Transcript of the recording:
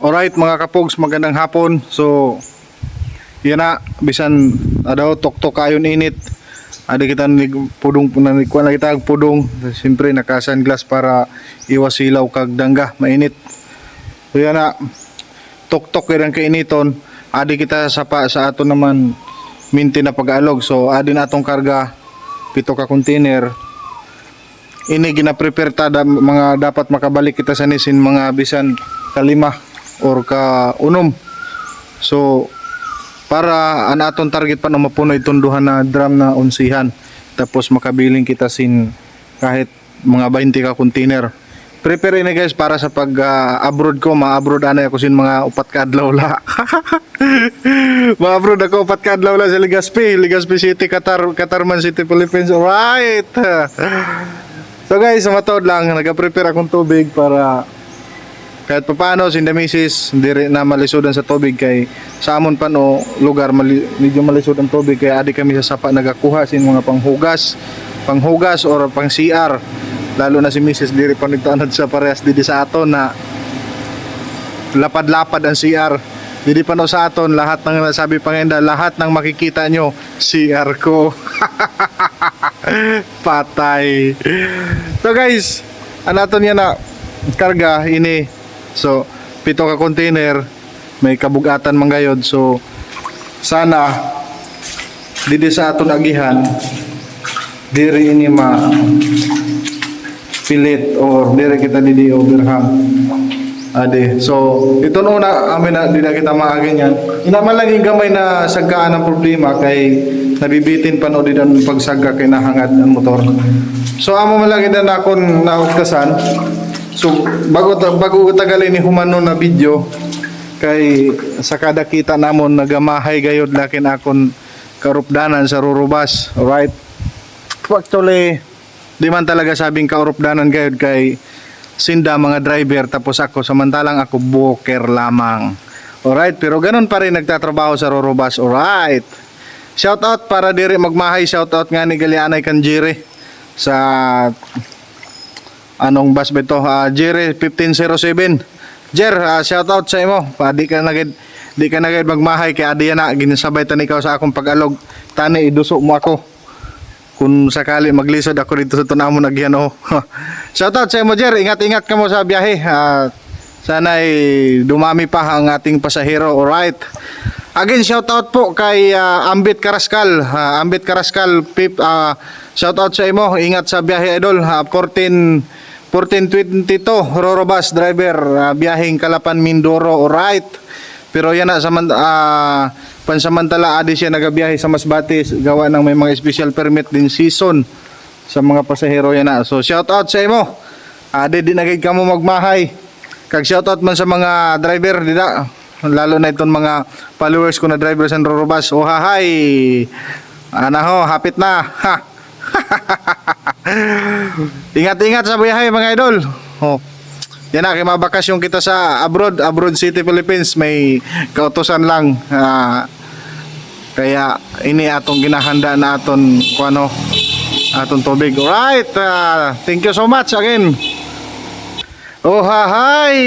Alright mga kapogs, magandang hapon. So, yan na, bisan adaw tok-tok ayon init. Ada kita pudong kuan na kita pudong. Siyempre naka-sunglass para iwas silaw kag dangga, mainit. So yan na, tok-tok irang kainiton. Adi kita sa ato naman minti na pag-alog. So, adi na atong karga 7 ka container. Ini gina-prepare ta mga dapat makabalik kita sa nisin mga bisan kalima or ka unom. So para an aton target pa na mapuno itong duha na drum na unsihan, tapos makabiling kita sin kahit mga 20 ka container. Prepare na guys para sa pag abroad ko, ma-abroad ana ako sin mga 4 ka adlaw la. Ma-abroad ako 4 ka adlaw la sa Legazpi City, Catarman City, Philippines. Alright. So guys, matod lang, nag-prepare akong tubig para kahit paano si Misis hindi na malisudan sa tubig, kay sa amon pa no lugar medyo malisod ang tubig, kaya adi kami sa sapa nagakuha sin mga panghugas or pang CR, lalo na si Misis diri pa nagtanad sa parehas didi sa aton na lapad-lapad ang CR didi pa no sa aton. Lahat ng sabi Pangenda, lahat ng makikita nyo CR ko. Patay. So guys, anaton yan na karga ini. So 7 ka container, may kabugatan manggayod. So sana didi sa aton agihan diri ini ma pilit or diri kita didi overhang. Ade. So ito no na amin na dili kita maagin yan. Ina man lang gamay na sagkaan ang problema, kay nabibitin pa no di dan pagsagka kay nahangad ang motor. So amo man lang ida na kon naugtasan. So bago tagalin ni humano na video, kay sa kada kita namon nagamahay gayod lakin akon karupdanan sa Rurubas. Alright. Actually, di man talaga sabing karupdanan gayod, kay sinda mga driver tapos ako samantalang ako booker lamang. Alright, pero ganun pa rin nagtatrabaho sa Rurubas. Alright. Shout out para diri magmahay, shout out nga ni Galianay Kanjire sa anong bus ba ito? Jere 1507. Jer, shout out sa imo. Di ka nagid magmahay, kay adi na ginsabay tan ikaw sa akong pag-alog. Tani iduso mo ako kung sakali maglisod ako dito sa tunamo nagyano. Shout out sa imo Jer, ingat-ingat ka mo sa biyahe. Sana ay dumami pa ang ating pasahero. Alright. Again, shout out po kay Ambit Karaskal. Ambit Karaskal, shout out sa imo. Ingat sa biyahe idol. 1422 Rurubas driver, biyaheng Calapan Mindoro. Alright. Pero yan na pansamantala adi siya nagabiyahe sa Masbate, gawa ng may mga special permit din season sa mga pasahero yan na. So shout out sa imo. Adi di nagig ka mo magmahay. Kag shout out man sa mga driver dida, lalo na itong mga followers ko na driver sa Rurubas. Oh hahay. Ana ho, hapit na. Ha. Ingat-ingat sa biyahe mga idol. Oh. Yan na, kay mabakasyon kita sa abroad City, Philippines. May kautosan lang. Kaya ini atong ginahanda na aton kuano, aton tubig. Alright. Thank you so much again. Oh hahay.